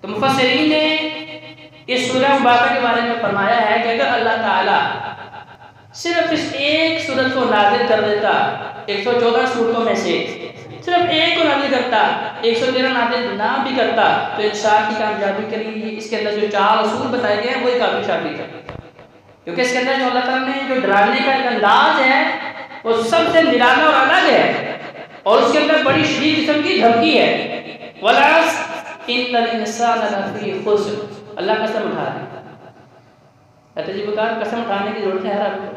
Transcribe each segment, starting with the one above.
तो मुफस्सिरीन ने इस सूरह मुबारक के बारे में फरमाया है कि अगर अल्लाह ताला सिर्फ इस एक सूरत को नाज़िल कर देता, 114 सूरतों में से सिर्फ एक को नाज़िल करता, 113 नाज़िल ना भी करता, तो इंसान की कामयाबी के लिए इसके अंदर जो 4 असूल बताए गए हैं वही काफ़ी शाफी है। क्योंकि इसके अंदर जो अल्लाह ताला ने जो डराने का एक अंदाज है वो सबसे निराला और अलग है, और उसके अंदर बड़ी शदीद किस्म की धमकी है। वलास इन्नल इंसाना लफी खुस्र, अल्लाह कसम उठा रहा है। कहते जी बेकार कसम उठाने की जरूरत है आपको।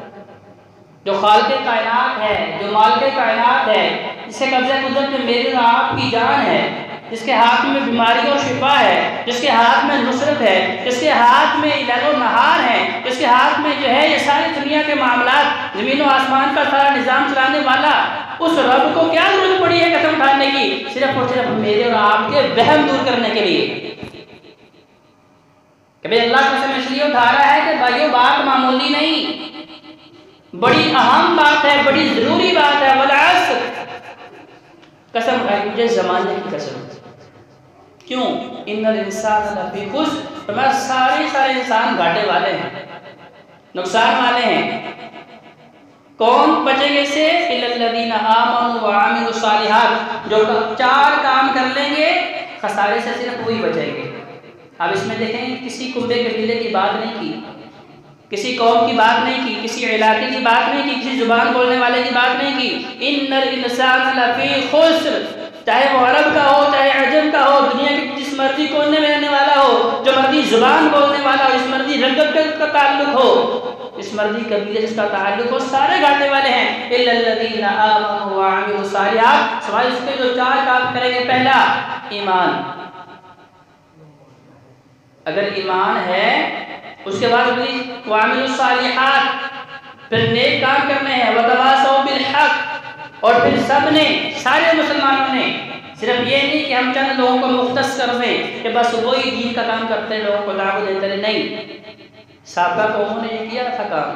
जो खालिक़े कायनात है, जो मालिके कायनात है, जिसके कब्ज़े कुदरत में मेरे और आपकी जान है, जिसके हाथ में बीमारी और शिफा है, जिसके हाथ में नुसरत है, जिसके हाथ में लैल और नहार है, जिसके हाथ में जो है ये सारी दुनिया के मामलात, ज़मीन और आसमान का सारा निज़ाम चलाने वाला, उस रब को क्या जरूरत पड़ी है कसम उठाने की? सिर्फ और सिर्फ मेरे और आपके वहम दूर करने के लिए। कि भाई अल्लाह कसम इसलिए उठा रहा है कि भाइयों बात मामूली नहीं, बड़ी अहम बात है, बड़ी जरूरी बात है। वलास कसम उठाई मुझे ज़माने की कसम। क्यों? इन्नल इंसान लफी खुस्र, तो मैं सारे इंसान घाटे वाले हैं, नुकसान वाले हैं। कौन बचेंगे से? इल्लल्लज़ीना आमनू व अमिलुस सालिहात, जो 4 काम कर लेंगे खसारे से सिर्फ वही बचेंगे। अब इसमें देखें किसी कुंबे कबीले की बात नहीं की, किसी कौम की बात नहीं की, किसी इलाके की बात नहीं की, किसी जुबान बोलने वाले की बात नहीं की। इन्नल इंसान लफी खुस्र, चाहे वो अरब का हो चाहे अजम का हो, दुनिया के जिस मर्जी कोने में रहने वाला हो, जो मर्जी जुबान बोलने वाला हो, इस मर्जी रंगत का ताल्लुक हो, इस मर्जी कबीले जिसका ताल्लुक हो, सारे घाटे वाले हैं। इल्लल्लज़ीना आमनू व अमिलुस सालिहात, सवाल इसके जो 4 काम करेंगे। पहला ईमान, अगर ईमान है उसके बाद व अमिलुस सालिहात, फिर नेक काम करने हैं। वतवासौ बिल हक, और फिर सब ने, सारे मुसलमानों ने, सिर्फ ये नहीं कि हम चंद लोगों को मुख्तस कर दें कि बस वही दीन का काम करते हैं, लोगों को दावत देते रहे, नहीं। साबका कौमों ने ये किया था काम,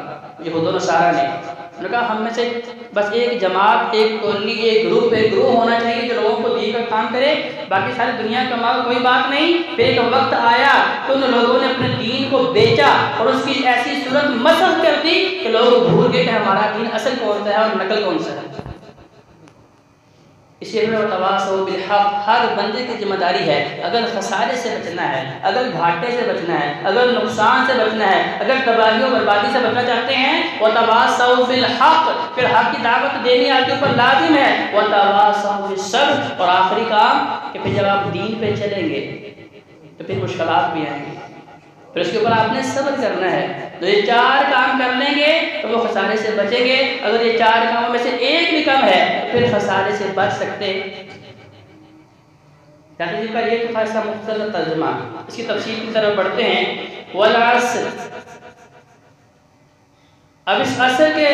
यहूद और नसारा ने। उन्होंने कहा हम में से बस एक जमात, एक टोली, एक ग्रुप होना चाहिए जो लोगों को दीन का काम करे, बाकी सारी दुनिया का माल कोई बात नहीं। फिर एक वक्त आया तो उन लोगों ने अपने दीन को बेचा और उसकी ऐसी सूरत मसख कर दी कि लोग भूल गए कि हमारा दीन असल कौन सा है और नकल कौन सा है। इसलिए तवासौ बिल हक, हर बंदे की जिम्मेदारी है, अगर खसारे से बचना है, अगर घाटे से बचना है, अगर नुकसान से बचना है, अगर तबाही और बर्बादी से बचना चाहते हैं, वह तवासौ बिल हक, फिर हक की दावत देनी आपके ऊपर लाजिम है। वह तवासौ बिस सब्र, और आखिरी काम कि फिर जब आप दीन पे चलेंगे तो फिर मुश्किलात भी आएंगी, फिर उसके ऊपर आपने सब्र करना है। तो ये 4 काम कर लेंगे तो वो खसारे से बचेंगे। अगर ये 4 कामों में से एक भी कम है तो फिर खसारे से बच सकते। डॉक्टर जी का ये तो था इसका मुख्तसर तर्जुमा। इसकी तफसील की तरफ बढ़ते हैं। वल अस्र, अब इस असर के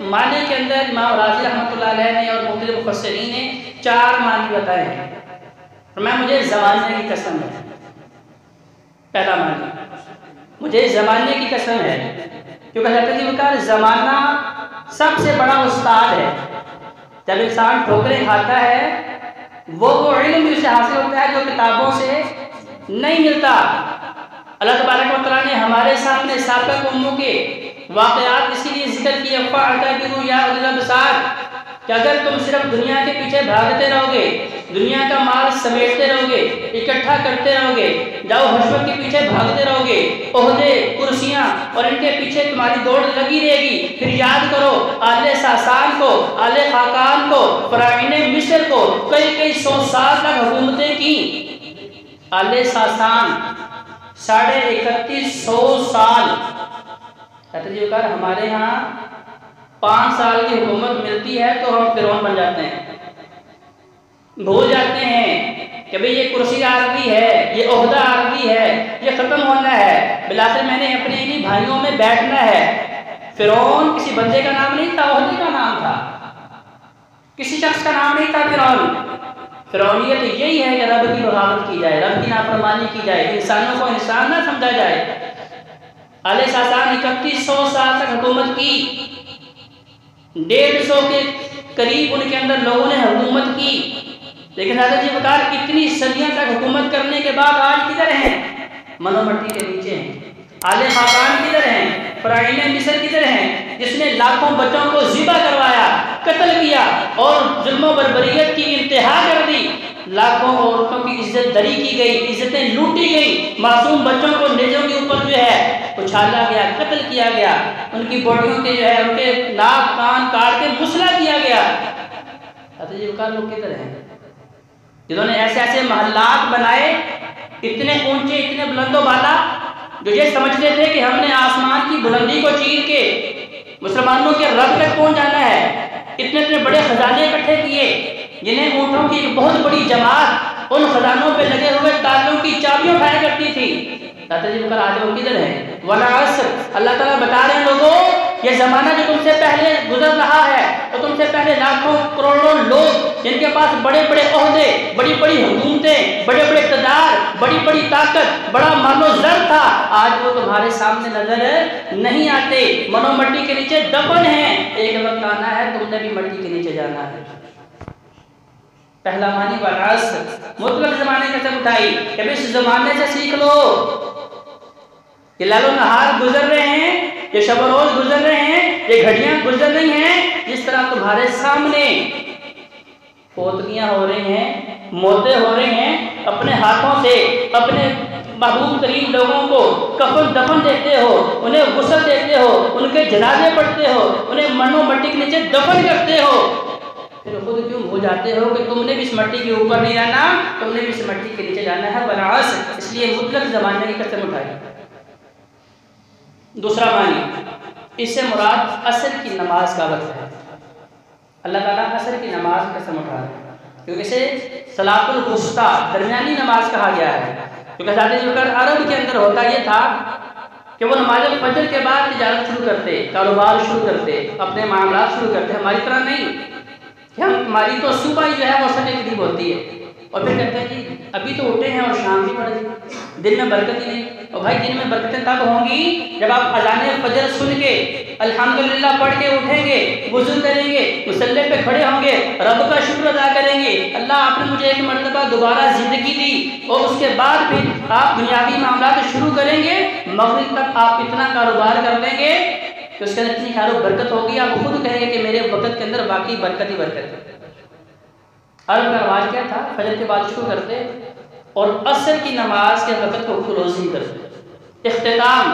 माने के अंदर इमाम राज़ी रहमतुल्लाह अलैह ने और मुख्तलिफ मुफस्सिरीन ने 4 मानी बताए हैं। फरमाया मुझे ज़माने की कसम है। पहला मानी, मुझे ज़माने की कसम है, क्योंकि हज़रत ज़माना सबसे बड़ा उस्ताद है। जब इंसान ठोकरें खाता है वो इल्म उसे हासिल होता है जो किताबों से नहीं मिलता। अल्लाह तबारक व तआला ने हमारे सामने साबिक़ कौमों के वाक़यात इसीलिए जिक्र किए फ़अतबिरू या उलिल अबसार, कि अगर तुम सिर्फ दुनिया के पीछे भागते रहोगे, दुनिया का माल समेटते रहोगे, इकट्ठा करते रहोगे, जाओ हशमत के पीछे भागते रहोगे, ओहदे कुर्सियाँ और इनके पीछे तुम्हारी दौड़ लगी रहेगी, फिर याद करो आले सासान को, आले खाकान को, फ़राईने मिस्र को कई 100 साल तक हुकूमतें की। आले सासान 3150 साल। हमारे यहाँ 5 साल की हुकूमत मिलती है तो हम फिरौन बन जाते हैं, भूल जाते हैं कि भाई ये कुर्सी आरदी है, ये ओहदा आरदी है, ये ख़त्म होना है, बिलाखिर मैंने अपने इन्हीं भाइयों में बैठना है। फिरौन किसी बंदे का नाम नहीं था, ओहदे का नाम था, किसी शख्स का नाम नहीं था फिरौन। फिरौनियत यही है कि रब की बगावत की जाए, रब की नाफरमानी की जाए, इंसानों को इंसान ना समझा जाए। आले सासान 3100 साल तक हुकूमत की, 150 के करीब उनके अंदर लोगों ने हुकूमत की, लेकिन हज़रत ज़ुल्फ़िकार इतनी सदियों तक हुकूमत करने के बाद आज किधर हैं? मनो मट्टी के नीचे हैं। आले खाकान किधर हैं? फ़िरौन मिस्र किधर हैं? जिसने लाखों बच्चों को ज़िबा करवाया, कत्ल किया और जुल्म बर्बरियत की इंतहा कर दी। लाखों औरतों की इज्जत दरी की गई, इज्जतें लूटी गई, मासूम बच्चों को नेज़ों के ऊपर जो है उछाला गया, कत्ल किया गया, उनकी बॉडियों के जो है उनके नाक कान काट के मुसला किया गया। ज़ुल्फ़िकार लोग किधर हैं? जिन्होंने ऐसे ऐसे महल्लात बनाए, इतने ऊंचे, इतने बुलंदो बाला, जो ये समझते थे कि हमने आसमान की बुलंदी को चीर के मुसलमानों के रब तक पहुंच जाना है। इतने इतने बड़े खजाने इकट्ठे किए, जिन्हें ऊँटों की एक बहुत बड़ी जमात उन खजानों पे लगे हुए तालों की चाबियां उठाया करती थी। आज वो किधर है? वला असर, अल्लाह ताला बता रहे हैं लोगों, ये ज़माना जो तुमसे पहले गुजर रहा है, तो तुमसे पहले लाखों करोड़ों लोग जिनके पास बड़े बड़े ओहदे, बड़ी बड़ी हुकूमतें, बड़े बड़े इक़्तिदार, बड़ी बड़ी ताकत, बड़ा मानो ज़र था, आज वो तुम्हारे सामने नजर नहीं आते, मनो मट्टी के नीचे दफन है। एक वक्त आना है तुमने भी मट्टी के नीचे जाना है। पहला मानी वरास, मुतलक ज़माने का सब उठाई, कभी इस ज़माने से सीख लो। ये लैलो नहार गुजर रहे हैं, ये शब रोज गुजर रहे हैं, ये घड़ियां गुजर रही हैं, जिस तरह तुम्हारे सामने पोतलियां हो रही हैं, मोते हो रहे हैं, अपने हाथों से अपने महबूब तरीन लोगों को कफन दफन देते हो, उन्हें गुस्ल देते हो, उनके जनाजे पढ़ते हो, उन्हें मनो मट्टी के नीचे दफन करते हो, फिर खुद क्यों हो जाते हो कि तुमने भी इस मट्टी के ऊपर नहीं जाना, तुमने भी इस मट्टी के नीचे जाना है। बनास, इसलिए मुतलक ज़माने की कसम उठाई। दूसरा मानी, इससे मुराद असर की नमाज का वक्त है। अल्लाह ताला असर की नमाज की कसम उठा रहे हैं, क्योंकि इसे सलातुल वुस्ता, दरमियानी नमाज कहा गया है। क्योंकि ज़्यादातर अरब के अंदर होता ये था कि वो नमाज फजर के बाद तिजारत शुरू करते, कारोबार शुरू करते, अपने मामला शुरू करते। हमारी तरह नहीं कि हमारी तो सुबह ही जो है वो असर के करीब होती है, और फिर कहते हैं कि अभी तो उठे हैं और शाम भी पड़ गई, दिन में बरकत ही नहीं। और भाई दिन में बरकतें तब होंगी जब आप अज़ाने फजर सुन के अल्हम्दुलिल्लाह पढ़ के उठेंगे, वुज़ू करेंगे, मुसल्ले पे खड़े होंगे, रब का शुक्र अदा करेंगे, अल्लाह आपने मुझे एक मरतबा दोबारा ज़िंदगी दी, और उसके बाद फिर आप दुनियावी मामला शुरू करेंगे। मगरिब तक आप इतना कारोबार कर लेंगे कि उसके अंदर इतनी खैर बरकत होगी, आप खुद कहेंगे कि मेरे वक़्त के अंदर वाकई बरकत ही बरकत है। अरब का रवाज क्या था? फजर के बाद शुरू करते और असर की नमाज के वक़्त को क्लोजिंग करते, इख्तिताम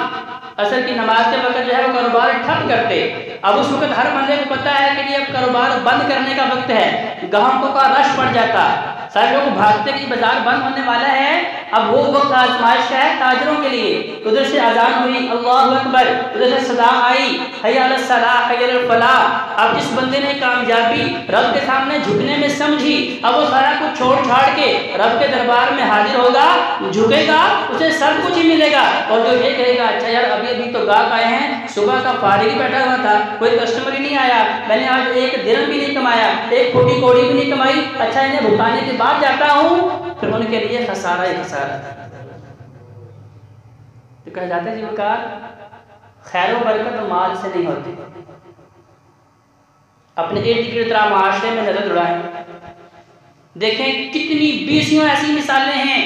असर की नमाज के वक़्त जो है वो कारोबार ठप करते। अब उस वक़्त हर बंदे को पता है कि ये अब कारोबार बंद करने का वक्त है, ग्राहकों का रश पड़ जाता, सारे लोग भागते कि बाजार बंद होने वाला है। अब वो वक्त आजमाइश का है ताजरों के लिए। उधर से अजान हुई, अल्लाहु अकबर, उधर से सदा आई, हय्या अलस सलाह, हय्या अलल फलाह। अब जिस बंदे ने कामयाबी रब के सामने झुकने में समझी, अब वो सारा कुछ छोड़ छाड़ के रब के दरबार में हाजिर होगा, झुकेगा, उसे सब कुछ ही मिलेगा। और जो ये कहेगा अच्छा यार अभी अभी तो गाहक आए हैं, सुबह का फारिग ही बैठा हुआ था, कोई कस्टमर ही नहीं आया, मैंने आज एक दिरहम भी नहीं कमाया, एक खोटी कौड़ी भी नहीं कमाई, अच्छा इन्हें भुगताने के बाद जाता हूँ, फिर उनके लिए खसारा ही खसारा। तो कह जाते हैं ज़ुल्फ़िकार, खैर व बरकत माल से नहीं होती। अपने इर्द गिर्द माशरे में नजर दौड़ाएं, देखें कितनी बीसियों ऐसी मिसालें हैं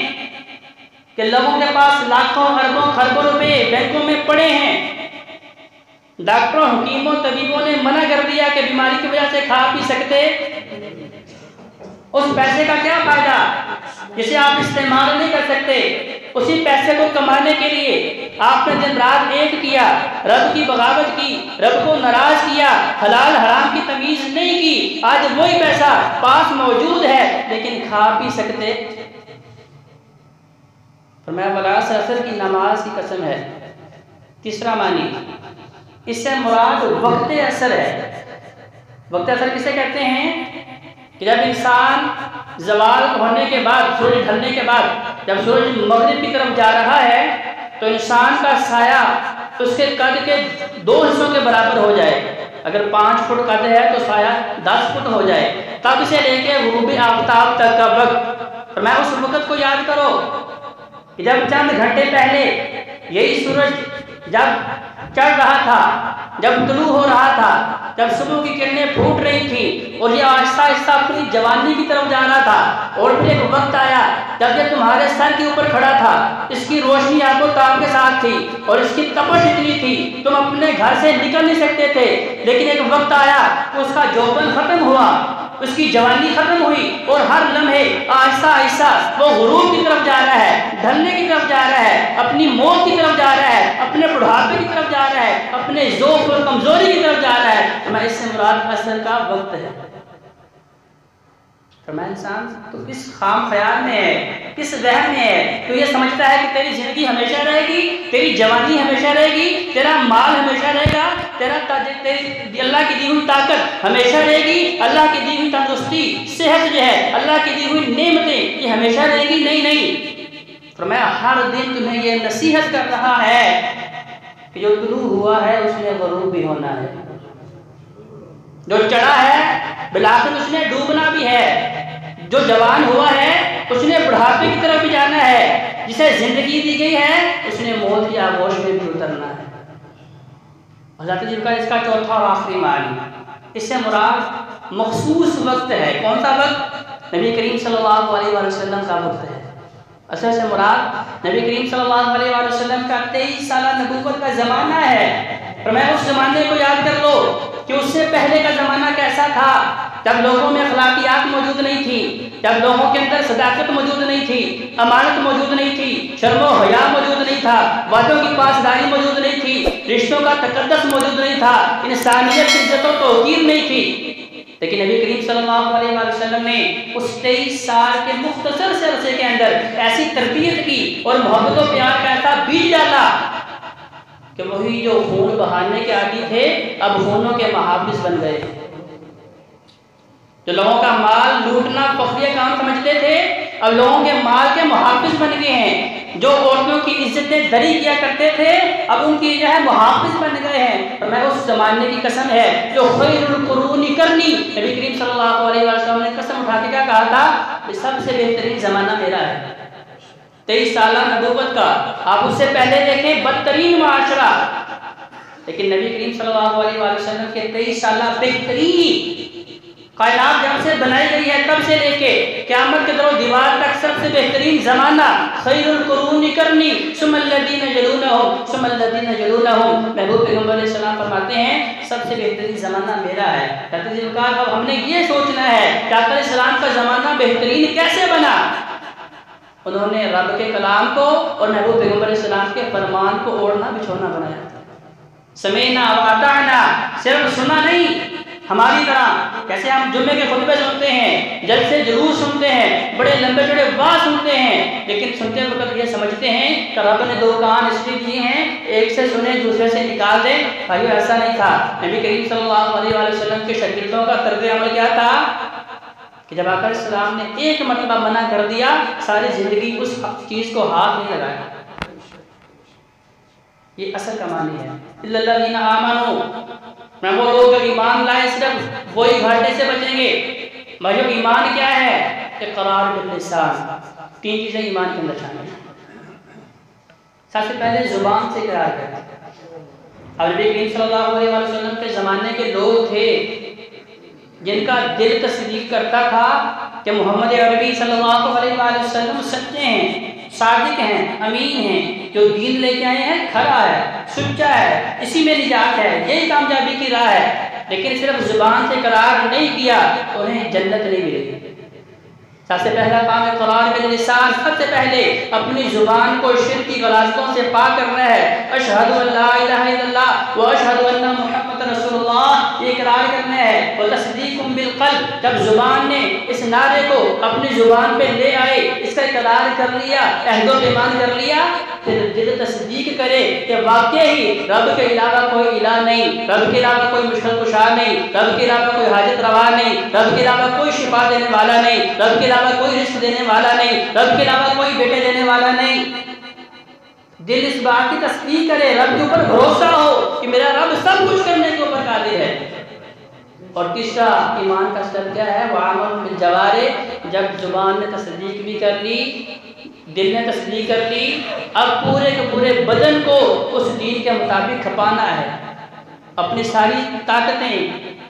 कि लोगों के पास लाखों अरबों खरबों रुपए बैंकों में पड़े हैं, डॉक्टरों हकीमों तबीबों ने मना कर दिया कि बीमारी की वजह से खा पी सकते, उस पैसे का क्या फायदा जिसे आप इस्तेमाल नहीं कर सकते। उसी पैसे को कमाने के लिए आपने दिन रात एक किया, रब की बगावत की, रब को नाराज किया, हलाल हराम की तमीज नहीं की, आज वही पैसा पास मौजूद है लेकिन खा पी सकते। तो मैं वलास असर की नमाज की कसम है। तीसरा मानी, इससे मुराद वक्त असर है। वक्त असर किसे कहते हैं कि जब इंसान ज़वाल होने के बाद, सूरज ढलने के बाद जब सूरज मगरिब की तरफ जा रहा है तो इंसान का साया उसके कद के 2 हिस्सों के बराबर हो जाए। अगर 5 फुट कद है तो साया 10 फुट हो जाए। तब से लेके गुरूब आफ्ताब तक का वक्त, तो मैं उस वक्त को याद करो कि जब चंद घंटे पहले यही सूरज जब चढ़ रहा था जब तुलू हो रहा था, जब सुबह की किरणें फूट रही थी और ये आहिस्ता आहिस्ता अपनी जवानी की तरफ जा रहा था। और फिर एक वक्त आया जब ये तुम्हारे सर के ऊपर खड़ा था, इसकी रोशनी आंखों ताब के साथ थी और इसकी तपश इतनी थी तुम अपने घर से निकल नहीं सकते थे। लेकिन एक वक्त आया उसका जौबन खत्म हुआ, उसकी जवानी खत्म हुई और हर लम्हे आहिस्ता आहिस्ता वो गुरूर की तरफ जा रहा है, ढलने की तरफ जा रहा है, अपनी मौत की तरफ जा रहा है, अपने बुढ़ापे की तरफ जा रहा है, अपने ज़ौक़ और कमजोरी की तरफ जा रहा है। तो मैं इससे मुराद असर का वक्त है। फरमाया इंसान तो किस खाम ख्याल में है, किस वहम में है, तो ये समझता है कि तेरी जिंदगी हमेशा रहेगी, तेरी जवानी हमेशा रहेगी, तेरा माल हमेशा रहेगा, तेरी अल्लाह की दी हुई ताकत हमेशा रहेगी, अल्लाह की दी हुई तंदुरुस्ती सेहत जो है, अल्लाह की दी हुई नेमतें ये हमेशा रहेगी। नहीं नहीं, फरमाया हर दिन तुम्हें ये नसीहत कर रहा है कि जो तुलू हुआ है उसने ग़ुरूब भी होना है, जो चढ़ा है बिलाखिर उसने डूबना भी है, जो जवान हुआ है उसने बुढ़ापे की तरफ भी जाना है, जिसे जिंदगी दी गई है उसने मौत की आगोश में भी उतरना है। हज़रत जी का इसका चौथा और आखिरी मानी, इससे मुराद मखसूस वक्त है। कौन सा वक्त? नबी करीम सल्लल्लाहु अलैहि वसल्लम का वक्त है। असल से मुराद नबी करीम सल्लल्लाहु अलैहि वसल्लम का 23 साल नबूवत का ज़माना है। पर मैं उस ज़माने को याद कर लो कि उससे पहले का ज़माना कैसा था, जब लोगों में अखलाकियात मौजूद नहीं थी, जब लोगों के अंदर सदाकत मौजूद नहीं थी, अमानत मौजूद नहीं थी, शर्म और हया मौजूद नहीं था, वादों की पासदारी मौजूद नहीं थी, रिश्तों का तकद्दस मौजूद नहीं था, इंसानियत इज्जत और तौकीर नहीं थी। लेकिन नबी करीम सल्लल्लाहु अलैहि वसल्लम ने उस 23 साल के मुख्तसर से अरसे के अंदर ऐसी तरबियत की और मोहब्बत और प्यार का ऐसा बीज डाला कि वही जो खून बहाने के आदी थे अब खूनों के महाफिज बन गए। जो लोगों का माल लूटना फखरिया काम समझते थे अब लोगों के माल के मुहाफिज बन गए हैं। जो औरतों की इज्जतें दरी किया करते थे अब उनकी जो है मुहाफिज बन गए हैं। और मैं उस जमाने की कसम है जो खैरुल कुरूनी करनी, नबी करीम सल्लल्लाहु अलैहि वसल्लम ने कसम उठा के क्या कहा था कि सबसे बेहतरीन जमाना मेरा है। 23 साल नबूवत का आप उससे पहले देखें बदतरीन माशरा, लेकिन नबी करीम सल्लल्लाहु अलैहि वसल्लम के 23 साल बेहतरीन कायनात जब से बनाई गई है तब से लेके क़यामत के दरो दीवार तक सबसे बेहतरीन ज़माना खैरुल कुरूनी करनी सुमल्लदीन यलूनहुम सुमल्लदीन यलूनहुम। महबूब पैगम्बर अलैहि सलाम फरमाते हैं सबसे बेहतरीन ज़माना मेरा है। अब हमने ये सोचना है कि आका अलैहिस्सलाम का ज़माना बेहतरीन कैसे बना। उन्होंने रब के कलाम को और महबूब पैगम्बर अलैहि सलाम के फरमान को ओढ़ना बिछोना बनाया। समीना व अताना, सिर्फ सुना नहीं, हमारी तरह कैसे हम जुम्मे के खुतबे सुनते हैं, जलसे जुलूस सुनते हैं, बड़े लंबे चौड़े वाज़ सुनते हैं, लेकिन सुनते वक्त ये समझते हैं कि रब ने 2 कान इसलिए दिए हैं एक से सुने दूसरे से निकाल दें। भाइयों ऐसा नहीं था। नबी करीम सल्लल्लाहु अलैहि वसल्लम के शागिर्दों का तर्ज अमल क्या था कि जब आका अलैहिस्सलाम ने एक मरतबा मना कर दिया सारी ज़िंदगी उस चीज़ को हाथ नहीं लगाया। ये असल कमानी है। इल्लल्लज़ीना आमनू, मैं वो लोग जो ईमान लाए सिर्फ वही घाटे से बचेंगे। भाइयों ईमान क्या है? इक़रार बिल लिसान, 3 चीज़ें ईमान के अंदर शामिल हैं। सबसे पहले ज़ुबान से इक़रार करना। अब नबी करीम सल्लल्लाहु अलैहि वसल्लम के ज़माने के लोग थे जिनका दिल तस्दीक करता था कि मोहम्मद अरबी सल्लल्लाहु अलैहि वसल्लम सच्चे हैं, सादिक हैं, अमीन हैं, जो दीन लेके आए हैं खरा है, सच्चा है, इसी में निजात है, यही कामयाबी की राह है। लेकिन सिर्फ जुबान से करार नहीं किया तो उन्हें जन्नत नहीं मिलेगी। सबसे पहला काम है इक़रार बिल लिसान। सबसे पहले अपनी जुबान को शिर्क की गलाज़तों से पाक करना है। अशहदु अल्ला इलाहा इल्लल्लाह व अशहदु अन्ना मुहम्मदन रसूलुल्लाह, ये इक़रार करना है। व तस्दीकुम बिल क़ल्ब, जब जुबान ने इस नारे को अपनी जुबान पे ले आए, इसका इक़रार कर लिया, अहद व पैमान कर लिया, फिर दिल तस्दीक करे कि वाकई ही रब के अलावा कोई इलाह नहीं, रब के अलावा कोई मुश्किल कुशा नहीं, रब के अलावा कोई हाजत रवा नहीं, रब के अलावा कोई शिफा देने वाला नहीं, रब के अलावा कोई रिस्क देने वाला नहीं, रब के अलावा कोई बेटे देने वाला नहीं। दिल इस बात की तस्दीक करे, रब के ऊपर भरोसा हो कि मेरा रब सब कुछ करने के ऊपर कादिर है। और तीसरा ईमान का स्तर क्या है? वअमल बिल जवारिह, जब जुबान ने तस्दीक भी कर ली, दिल ने तस्दीक कर ली, अब पूरे के पूरे बदन को उस दीन के मुताबिक खपाना है। अपनी सारी ताकतें,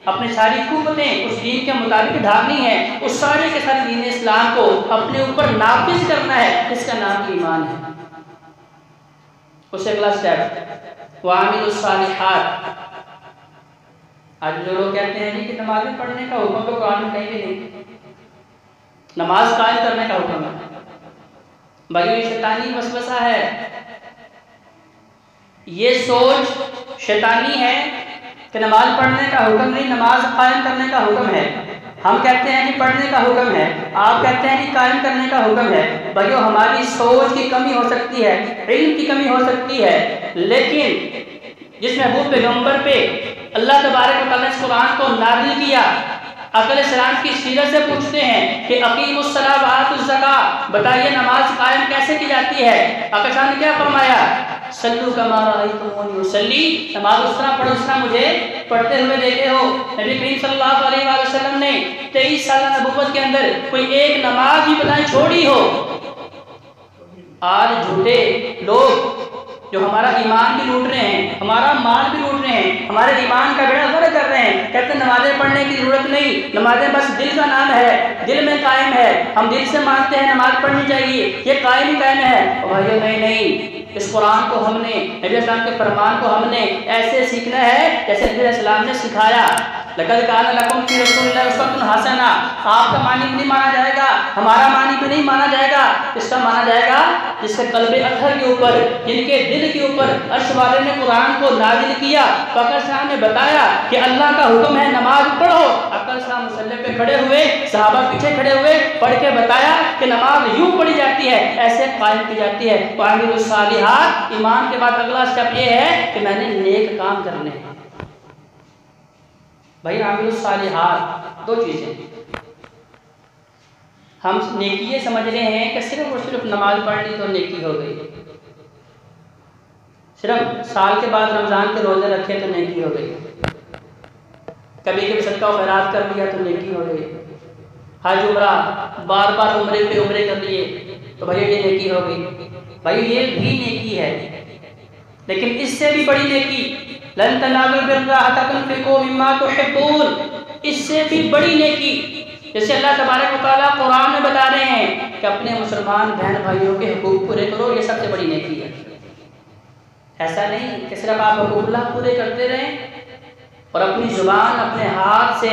अपनी सारी कुव्वतें उस दीन के मुताबिक ढालनी है, उस सारे के सारे दीन इस्लाम को अपने ऊपर नाफिज करना है, इसका नाम ईमान है। उससे अगला स्टेप वामिलुस सालिहात। आज जो लोग कहते हैं कि नमाज़ें पढ़ने का हुक्म तो कुरान में कहीं भी नहीं, नमाज कायम करने का हुक्म है। भाई ये शैतानी वसवसा है, ये सोच शैतानी है कि नमाज पढ़ने का हुक्म नहीं, नमाज कायम करने का हुक्म है। हम कहते हैं कि पढ़ने का हुक्म है, आप कहते हैं कि कायम करने का हुक्म है। भाइयों हमारी सोच की कमी हो सकती है, इल्म की कमी हो सकती है, लेकिन जिस महबूब पैगंबर पे अल्लाह तबारक व तआला ने कुरान को नाज़िल किया, अक़ल सलाम की सीरत से पूछते हैं कि अक़ीमुस सलात व आतुज़ ज़कात, बताइए नमाज कायम कैसे की जाती है। अक़ल सलाम ने क्या फरमाया, सल्लू कमा रअयतुमूनी उसल्ली, नमाज उस तरह पढ़ो जिस तरह मुझे पढ़ते हुए देखे हो। नबी करीम सल्लल्लाहु अलैहि वसल्लम ने 23 साल नबुव्वत के अंदर कोई एक नमाज भी बताएं छोड़ी हो। आज झूठे लोग जो हमारा ईमान भी लूट रहे हैं, हमारा माल भी लूट रहे हैं, हमारे ईमान का बेड़ा गर्क कर रहे हैं, कहते हैं नमाजें पढ़ने की जरूरत नहीं, नमाजें बस दिल का नाम है, दिल में कायम है, हम दिल से मानते हैं नमाज पढ़नी चाहिए, ये कायम ही कायम है। और भाइयों नहीं, इस कुरान को हमने, नबी अलैहि के फरमान को हमने ऐसे सीखना है जैसे नबी अलैहि ने सिखाया। लक़द काना लकुम फ़ी रसूलिल्लाहि उस्वतुन हसना, आपका मानी भी नहीं माना जाएगा, हमारा मानी भी नहीं माना जाएगा, इसका माना जाएगा जिसके कल्बे अत्हर के ऊपर, जिनके दिल के ऊपर अर्श वाले ने कुरान को नाज़िल किया। फ़क़र साहब ने बताया कि अल्लाह का हुक्म है नमाज पढ़ो, अक़ल साहब मुसल्ले पे खड़े हुए, सहाबा पीछे खड़े हुए, पढ़ के बताया कि नमाज यूँ पढ़ी जाती है, ऐसे कायम की जाती है। वामिलुस सालिहात, ईमान के बाद अगला स्टेप ये है कि मैंने नेक काम करने हैं। भाई आमिलुस सालिहात दो चीज़ें, हम नेकी ये समझ रहे हैं कि सिर्फ और सिर्फ नमाज पढ़ ली तो नेकी हो गई, सिर्फ साल के बाद रमज़ान के रोज़े रखे तो नेकी हो गई, कभी कभी सदका खैरात कर लिया तो नेकी हो गई, हज उम्रा बार बार उम्रे पे उम्रे कर लिए तो भैया ये नेकी हो गई। भाई ये भी नेकी है, लेकिन इससे भी बड़ी नेकी, लन तनालुल बिर्रा हत्ता तुनफ़िक़ू मिम्मा तुहिब्बून, इससे भी बड़ी नेकी, जैसे अल्लाह तबारक व तआला कुरान में बता रहे हैं कि अपने मुसलमान बहन भाइयों के हुकूक पूरे करो, ये सबसे बड़ी नेकी है। ऐसा नहीं कि सिर्फ आप हुकूक़ुल्लाह पूरे करते रहें और अपनी ज़ुबान अपने हाथ से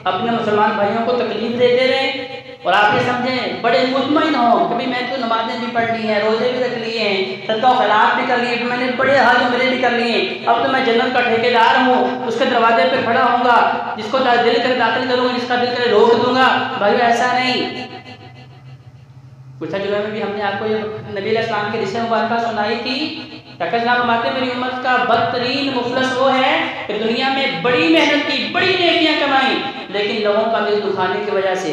अपने मुसलमान भाइयों को तकलीफ देते रहें और आप ये समझें बड़े मुतमईन हो कि भाई मैं तो नमाजें भी पढ़ ली हैं, रोज़े भी रख लिए हैं, सदका खैरात भी कर लिए, मैंने बड़े हज उम्रे भी कर लिए, अब तो मैं जन्नत का ठेकेदार हूँ, उसके दरवाजे पे खड़ा होऊंगा, जिसको दिल करे दाखिल करूँगा, जिसका दिल करे रोक दूंगा। भाई ऐसा नहीं। गुज़श्ता जुमे में भी हमने आपको ये नबी अलैहिस्सलाम की रिसे मुबारक सुनाई थी। फरमाते मेरी उम्मत का बदतरीन मुफलस वो है कि दुनिया में बड़ी मेहनत की, बड़ी नेकियां कमाई, लेकिन लोगों का दिल दुखाने की वजह से,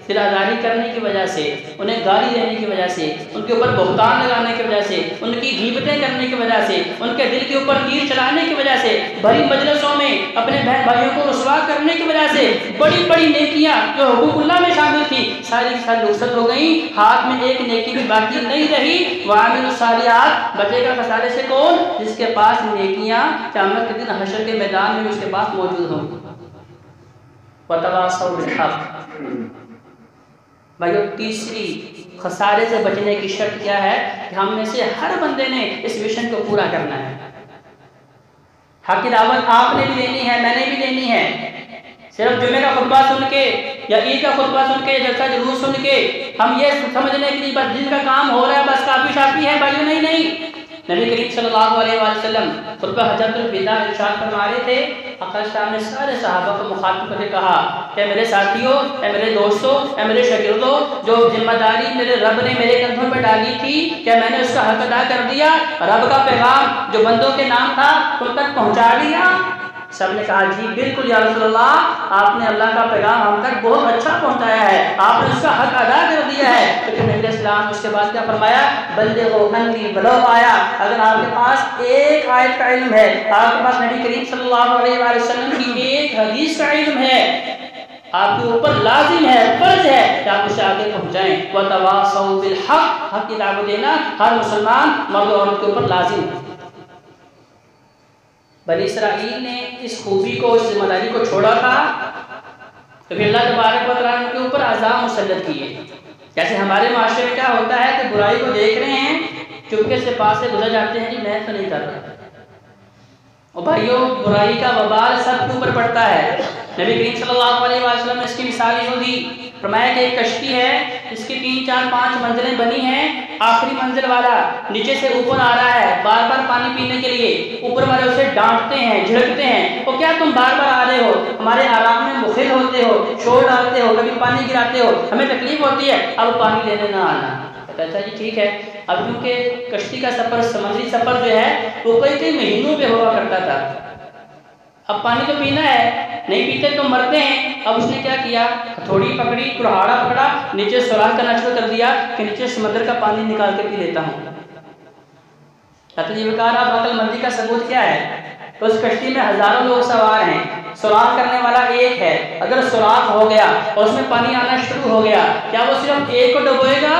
दिलादारी करने की वजह से, उन्हें गाली देने की वजह से, उनके ऊपर बहुतान लगाने की वजह से, उनकी गीबतें करने की वजह से, उनके दिल के ऊपर तीर चलाने की वजह से, भरी मजलिसों में अपने बहन भाइयों को रुसवा करने की वजह से बड़ी बड़ी नेकियां जो हुकूकुल्लाह में शामिल थी सारी की सारी रुखसत हो गई, हाथ में एक नेकी भी बाकी नहीं रही। वामिलुस सालिहात, बचेगा खसारे से कौन? जिसके पास नेकियां क़यामत के दिन हशर के मैदान में उसके पास मौजूद हों। वतवासौ बिल हक़। भाइयों तीसरी खसारे से बचने की शर्त क्या है कि हम में से हर बंदे ने इस मिशन को पूरा करना है। हक की दावत आपने भी देनी है, मैंने भी देनी है। सिर्फ जुमे का खुतबा सुन के या ईद का खुतबा सुन के, जलसा जुलूस सुन के हम ये समझने के लिए बस जिनका काम हो रहा है बस काफ़ी शाफी है, भाइयों नहीं नहीं। नबी करीम सल्लल्लाहु अलैहि वसल्लम खुतबा हज्जतुल विदा इरशाद फरमा रहे थे। आका साहब ने सारे सहाबा को मुखातिब करके कहा कि मेरे साथियों, मेरे दोस्तों, मेरे शागिर्दों, जो जिम्मेदारी मेरे रब ने मेरे कंधों पर डाली थी क्या मैंने उसका हक अदा कर दिया? रब का पैगाम जो बंदों के नाम था तुम तक पहुँचा दिया? सब ने कहा जी बिल्कुल या रसूलल्लाह, आपने अल्लाह का पैगाम हम तक बहुत अच्छा पहुंचाया है, आपने उसका हक अदा कर दिया है। तो नबी इस्लाम उसके बाद क्या फरमाया? बल्लिगू अन्नी वलो आया। अगर आपके पास एक आयत का इल्म है, आपके पास नबी करीम सल्लल्लाहु अलैहि वसल्लम की एक हदीस का इल्म है, आपके ऊपर लाजिम है, फर्ज है कि आप उसे आगे पहुंचाएं। वतवासौ बिल हक़, हक की दावत देना हर मुसलमान मर्द और औरत के ऊपर लाजिम है। बनी इसराइल ने इस खूबी को, इस जिम्मेदारी को छोड़ा था, तो फिर अल्लाह तबारक व तआला उनके ऊपर अज़ाब मुसल्लत किए। जैसे हमारे माशरे में क्या होता है कि बुराई को देख रहे हैं, चुपके से पास से गुजर जाते हैं, जी मैं तो नहीं कर रहा। और भाइयों, बुराई का वबाल सबके ऊपर पड़ता है। नबी करीम सल्लल्लाहु अलैहि वसल्लम ने इसकी मिसाल यूँ दी, फरमाया कि एक कश्ती है, इसकी 3, 4, 5 मंजिलें बनी हैं, आखिरी मंजिल वाला नीचे से ऊपर आ रहा है बार बार पानी पीने के लिए, ऊपर वाले उसे डांटते हैं, झिड़कते हैं, तो क्या तुम बार बार आ रहे हो, हमारे आराम में मुखिल होते हो, शोर डालते हो, कभी पानी गिराते हो, हमें तकलीफ होती है, अब पानी लेने ना आना। कहता जी ठीक है। अब क्योंकि कश्ती का सफ़र, समुद्री सफ़र जो है वो कई महीनों पे हुआ करता था, अब पानी तो पीना है, नहीं पीते तो मरते हैं। अब उसने क्या किया, हथौड़ी पकड़ी, कुल्हाड़ा पकड़ा, नीचे सुराख करना शुरू कर दिया कि नीचे समुद्र का पानी निकाल के पी लेता हूँ। तजवीकार अब अक्लमंदी का सबूत क्या है, तो उस कश्ती में हज़ारों लोग सवार हैं, सुराख करने वाला एक है, अगर सुराख हो गया और उसमें पानी आना शुरू हो गया, क्या वो सिर्फ एक को डुबोएगा,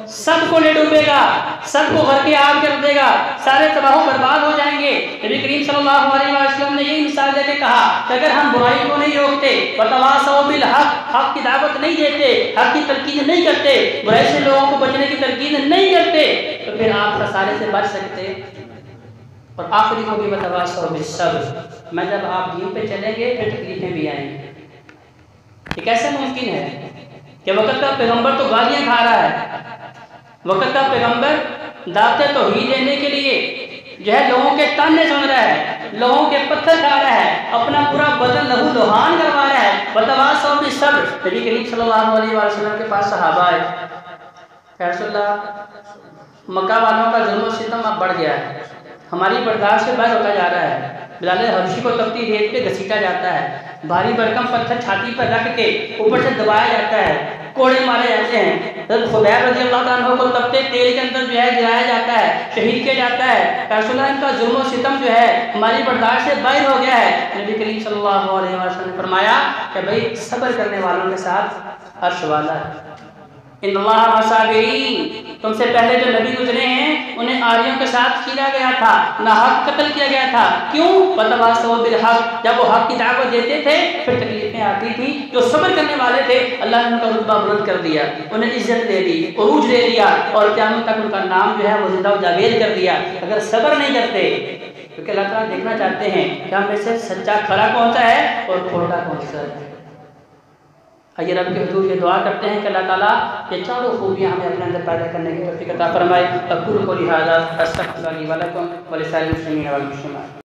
सबको ले डूबेगा, सबको घर के आग कर देगा, सारे तबाह बर्बाद हो जाएंगे। नबी करीम सल्लल्लाहु अलैहि वसल्लम ने यही मिसाल देके कहा कि अगर हम बुराई को नहीं रोकते, वतवासौ बिल हक, हक की दावत नहीं देते, हक की तलकीन नहीं करते, बुराई से लोगों को बचने की तलकीन नहीं करते, तो फिर आप खसारे से बच सकते। और आखिरी को भी वतवासौ बिल सब्र, मैं जब आप दीन पे चलेंगे फिर तकलीफें भी आएंगी। ये कैसे मुमकिन है कि वक़्त का पैगंबर तो गालियाँ खा रहा है, वक़्त का पैगंबर दावत तौहीद देने के लिए जो है लोगों के ताने सुन रहा है, लोगों के पत्थर खा रहा है, अपना पूरा बदन लहू लुहान करवा रहा है। वतवासौ बिस सब्र, नबी करीम सल्लल्लाहु अलैहि वसल्लम के पास सहाबा आए, रसूलल्लाह मक्का वालों का जुल्म सितम अब बढ़ गया है, हमारी बर्दाश्त से बाहर होता जा रहा है। बिलाल हबशी को तपती रेत पे घसीटा जाता है, भारी भरकम पत्थर छाती पर रख के ऊपर से दबाया जाता है, कोड़े मारे जाते हैं, खुदैब रज़ियल्लाहु अन्हु को तपते तेल के अंदर जो है गिराया जाता है, शहीद किया जाता है। रसूलुल्लाह इनका जुल्म सितम जो है हमारी बर्दाश्त से बाहर हो गया है। नबी करीम सल्लल्लाहु अलैहि वसल्लम ने फरमाया कि भाई सब्र करने वालों के साथ अर्श वाला है। इन्नल्लाह मसाबिरीन, तुमसे पहले जो नबी गुजरे हैं उन्हें आरियों के साथ किया गया था, ना हक कत्ल किया गया था। क्यों? वतवासौ बिल हक, जब वो हक की दावत देते थे फिर तकलीफें आती थी। जो सब्र करने वाले थे अल्लाह ने उनका रुतबा बुलंद कर दिया, उन्हें इज्जत दे दी, उरूज दे दिया, और क़यामत तक उनका नाम जो है वो जिंदा जावेद कर दिया। अगर सब्र नहीं करते, क्योंकि अल्लाह ताला देखना चाहते हैं कि हम में से सच्चा खरा कौन सा है और खोटा कौन सा है। आइए रब के हुजूर ये दुआ करते हैं कि अल्लाह ताला ये चारों खूबियाँ हमें अपने अंदर पैदा करने की तौफीक अता फरमाए। अक़ूलु क़ौली हाज़ा अस्तग़फ़िरुल्लाह ली व लकुम व लिसाइरिल मुस्लिमीन वल मुस्लिमात।